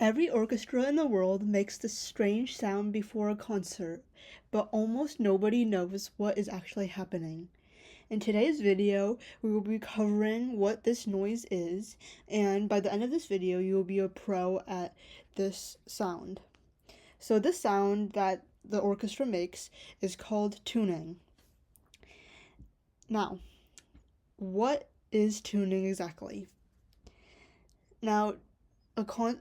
Every orchestra in the world makes this strange sound before a concert, but almost nobody knows what is actually happening. In today's video, we will be covering what this noise is, and by the end of this video, you will be a pro at this sound. So this sound that the orchestra makes is called tuning. Now, what is tuning exactly? Now,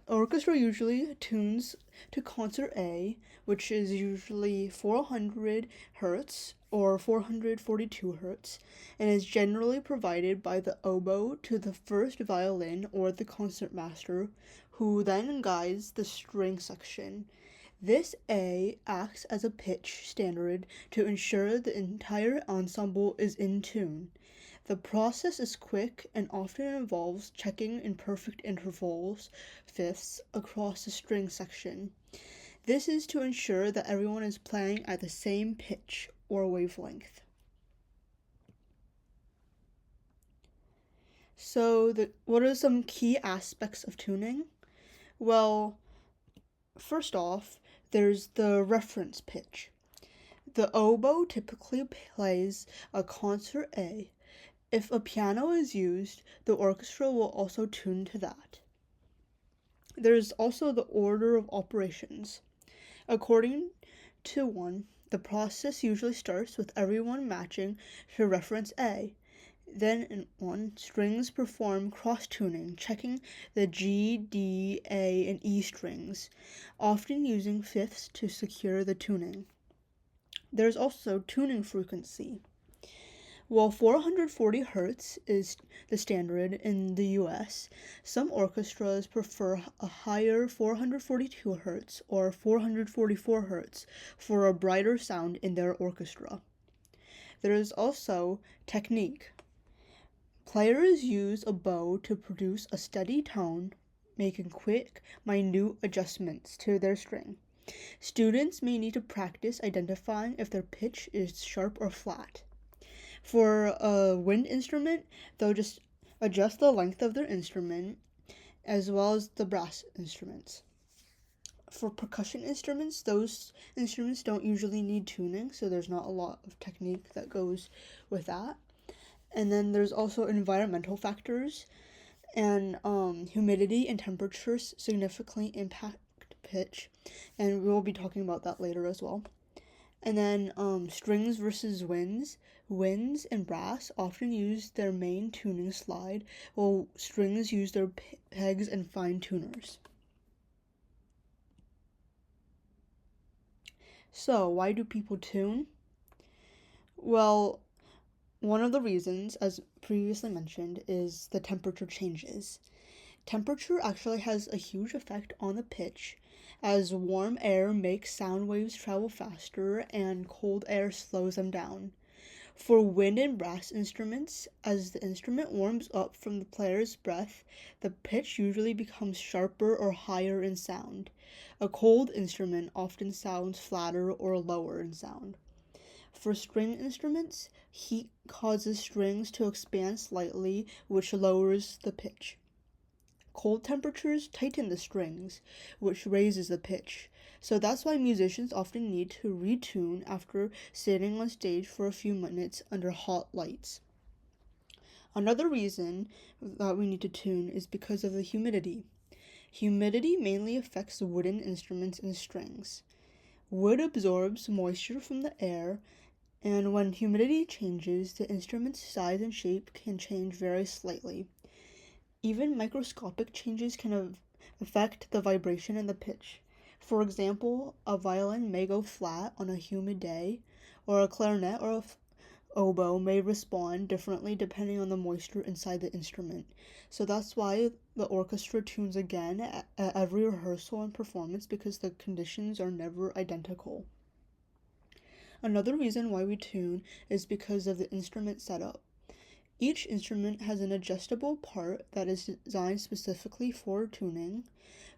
orchestra usually tunes to concert A, which is usually 400 hertz or 442 hertz, and is generally provided by the oboe to the first violin or the concertmaster, who then guides the string section. This A acts as a pitch standard to ensure the entire ensemble is in tune. The process is quick and often involves checking in perfect intervals, fifths, across the string section. This is to ensure that everyone is playing at the same pitch or wavelength. So, what are some key aspects of tuning? Well, first off, there's the reference pitch. The oboe typically plays a concert A. If a piano is used, the orchestra will also tune to that. There's also the order of operations. According to one, the process usually starts with everyone matching to reference A. Then in one, strings perform cross-tuning, checking the G, D, A, and E strings, often using fifths to secure the tuning. There's also tuning frequency. While 440 hertz is the standard in the US, some orchestras prefer a higher 442 hertz or 444 hertz for a brighter sound in their orchestra. There is also technique. Players use a bow to produce a steady tone, making quick, minute adjustments to their string. Students may need to practice identifying if their pitch is sharp or flat. For a wind instrument, they'll just adjust the length of their instrument as well as the brass instruments. For percussion instruments, those instruments don't usually need tuning, so there's not a lot of technique that goes with that. And then there's also environmental factors, and humidity and temperatures significantly impact pitch, and we'll be talking about that later as well. And then strings versus winds. Winds and brass often use their main tuning slide, while strings use their pegs and fine tuners. So, why do people tune? Well, one of the reasons, as previously mentioned, is the temperature changes. Temperature actually has a huge effect on the pitch, as warm air makes sound waves travel faster and cold air slows them down. For wind and brass instruments, as the instrument warms up from the player's breath, the pitch usually becomes sharper or higher in sound. A cold instrument often sounds flatter or lower in sound. For string instruments, heat causes strings to expand slightly, which lowers the pitch. Cold temperatures tighten the strings, which raises the pitch. So that's why musicians often need to retune after sitting on stage for a few minutes under hot lights. Another reason that we need to tune is because of the humidity. Humidity mainly affects wooden instruments and strings. Wood absorbs moisture from the air, and when humidity changes, the instrument's size and shape can change very slightly. Even microscopic changes can affect the vibration and the pitch. For example, a violin may go flat on a humid day, or a clarinet or oboe may respond differently depending on the moisture inside the instrument. So that's why the orchestra tunes again at every rehearsal and performance, because the conditions are never identical. Another reason why we tune is because of the instrument setup. Each instrument has an adjustable part that is designed specifically for tuning.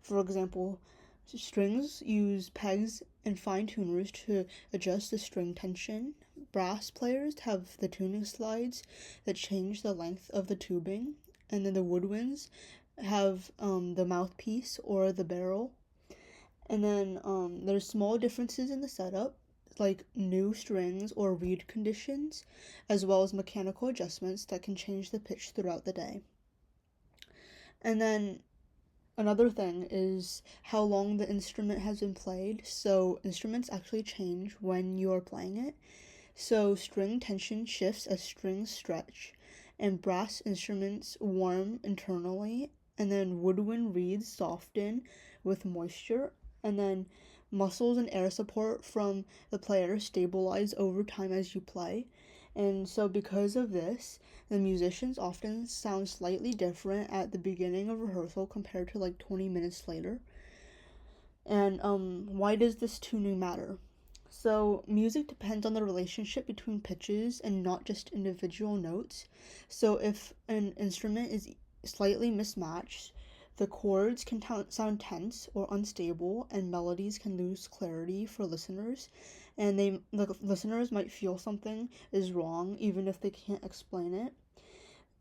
For example, strings use pegs and fine tuners to adjust the string tension. Brass players have the tuning slides that change the length of the tubing. And then the woodwinds have the mouthpiece or the barrel. And then there's small differences in the setup, like new strings or reed conditions, as well as mechanical adjustments that can change the pitch throughout the day. And then another thing is how long the instrument has been played. So instruments actually change when you are playing it. So string tension shifts as strings stretch, and brass instruments warm internally, and then woodwind reeds soften with moisture, and then muscles and air support from the player stabilize over time as you play. And so because of this, the musicians often sound slightly different at the beginning of rehearsal compared to like 20 minutes later. And why does this tuning matter? So, music depends on the relationship between pitches and not just individual notes. So, if an instrument is slightly mismatched, the chords can sound tense or unstable, and melodies can lose clarity for listeners. And the listeners might feel something is wrong even if they can't explain it.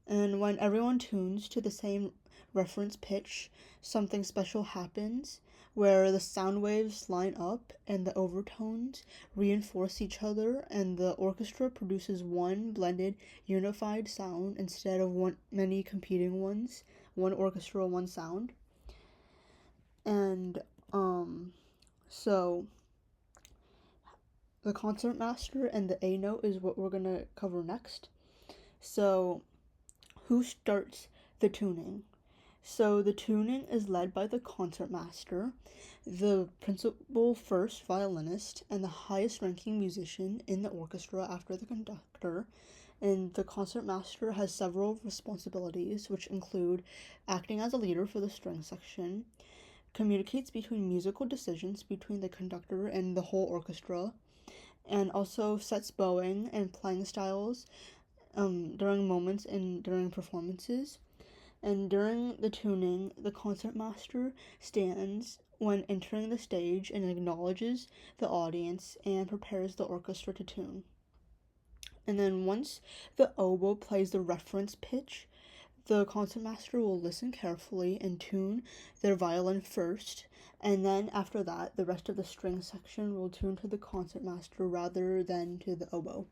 And when everyone tunes to the same reference pitch, something special happens where the sound waves line up and the overtones reinforce each other, and the orchestra produces one blended, unified sound instead of many competing ones. One orchestra, one sound. And so the concertmaster and the A note is what we're gonna cover next. So who starts the tuning? So the tuning is led by the concertmaster, the principal first violinist, and the highest ranking musician in the orchestra after the conductor. And the concertmaster has several responsibilities, which include acting as a leader for the string section, communicates between musical decisions between the conductor and the whole orchestra, and also sets bowing and playing styles during moments and during performances. And during the tuning, the concertmaster stands when entering the stage and acknowledges the audience and prepares the orchestra to tune. And then once the oboe plays the reference pitch, the concertmaster will listen carefully and tune their violin first, and then after that, the rest of the string section will tune to the concertmaster rather than to the oboe.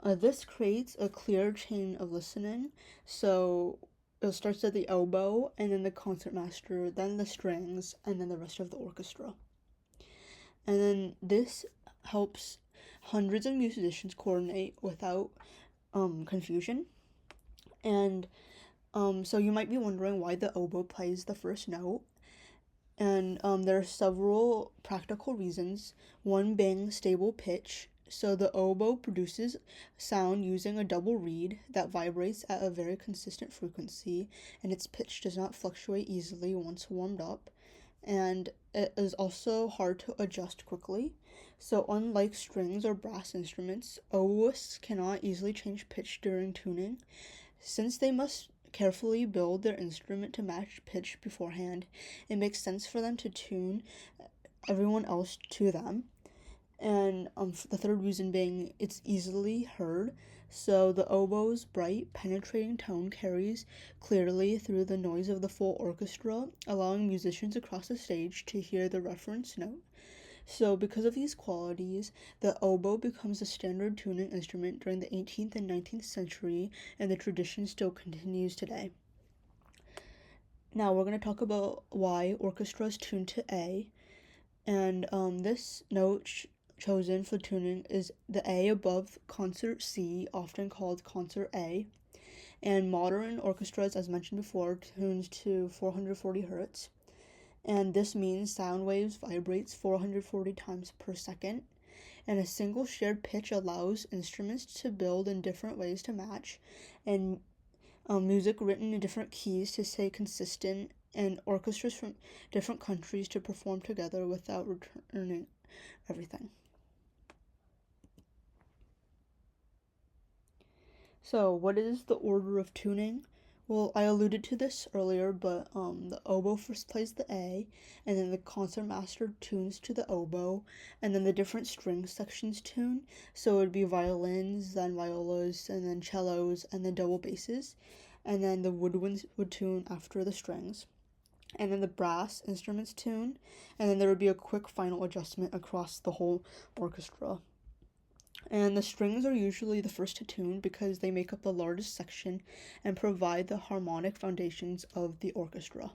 This creates a clear chain of listening, so it starts at the oboe, and then the concertmaster, then the strings, and then the rest of the orchestra. And then this helps hundreds of musicians coordinate without confusion. And so you might be wondering why the oboe plays the first note. And there are several practical reasons, one being stable pitch. So the oboe produces sound using a double reed that vibrates at a very consistent frequency, and its pitch does not fluctuate easily once warmed up. And it is also hard to adjust quickly. So unlike strings or brass instruments, oboists cannot easily change pitch during tuning. Since they must carefully build their instrument to match pitch beforehand, it makes sense for them to tune everyone else to them. And the third reason being it's easily heard. So the oboe's bright, penetrating tone carries clearly through the noise of the full orchestra, allowing musicians across the stage to hear the reference note. So because of these qualities, the oboe becomes a standard tuning instrument during the 18th and 19th century, and the tradition still continues today. Now we're going to talk about why orchestras tune to A, and this note chosen for tuning is the A above concert C, often called concert A. And modern orchestras, as mentioned before, tunes to 440 hertz. And this means sound waves vibrates 440 times per second. And a single shared pitch allows instruments to build in different ways to match, and music written in different keys to stay consistent, and orchestras from different countries to perform together without returning everything. So, what is the order of tuning? Well, I alluded to this earlier, but the oboe first plays the A, and then the concertmaster tunes to the oboe, and then the different string sections tune. So it would be violins, then violas, and then cellos, and then double basses. and then the woodwinds would tune after the strings, and then the brass instruments tune, and then there would be a quick final adjustment across the whole orchestra. And the strings are usually the first to tune because they make up the largest section and provide the harmonic foundations of the orchestra.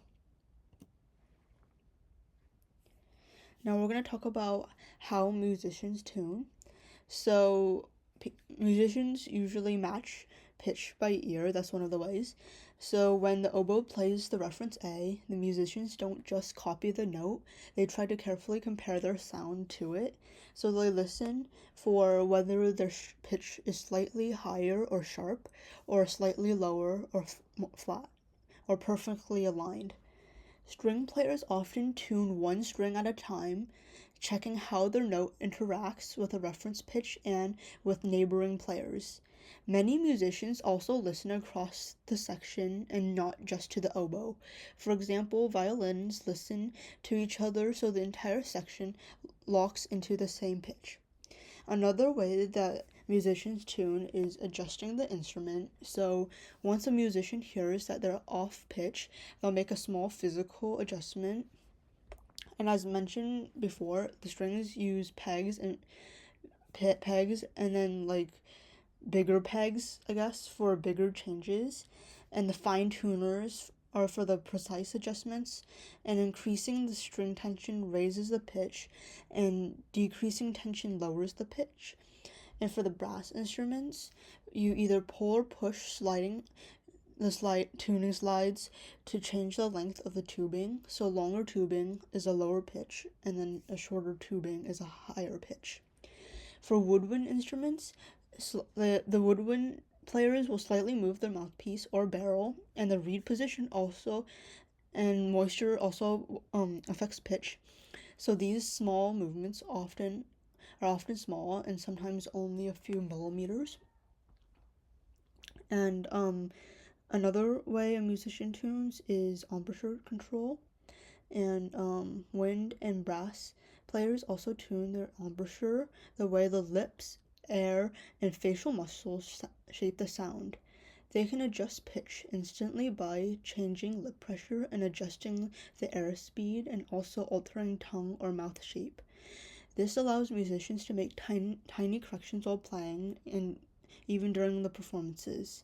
Now we're going to talk about how musicians tune. So musicians usually match pitch by ear. That's one of the ways. So when the oboe plays the reference A, the musicians don't just copy the note, they try to carefully compare their sound to it. So they listen for whether their pitch is slightly higher or sharp, or slightly lower or flat, or perfectly aligned. String players often tune one string at a time, checking how their note interacts with the reference pitch and with neighboring players. Many musicians also listen across the section and not just to the oboe. For example, violins listen to each other so the entire section locks into the same pitch. Another way that musicians tune is adjusting the instrument. So once a musician hears that they're off pitch, they'll make a small physical adjustment. And as mentioned before, the strings use pegs and then like bigger pegs, I guess, for bigger changes, and the fine tuners are for the precise adjustments, and increasing the string tension raises the pitch and decreasing tension lowers the pitch. And for the brass instruments, you either pull or push sliding the tuning slides to change the length of the tubing. So longer tubing is a lower pitch, and then a shorter tubing is a higher pitch. For woodwind instruments, the woodwind players will slightly move their mouthpiece or barrel, and the reed position and moisture also affects pitch. So these small movements are often small and sometimes only a few millimeters. And another way a musician tunes is embouchure control, and wind and brass players also tune their embouchure the way the lips, air, and facial muscles shape the sound. They can adjust pitch instantly by changing lip pressure and adjusting the air speed, and also altering tongue or mouth shape. This allows musicians to make tiny corrections while playing and even during the performances.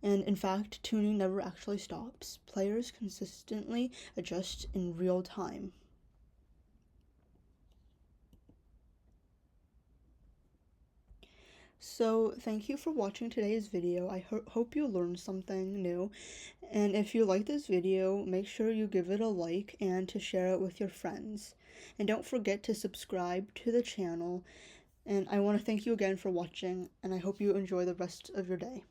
And in fact, tuning never actually stops. Players consistently adjust in real time. So thank you for watching today's video. I hope you learned something new. And if you like this video, make sure you give it a like and to share it with your friends. And don't forget to subscribe to the channel. And I want to thank you again for watching, and I hope you enjoy the rest of your day.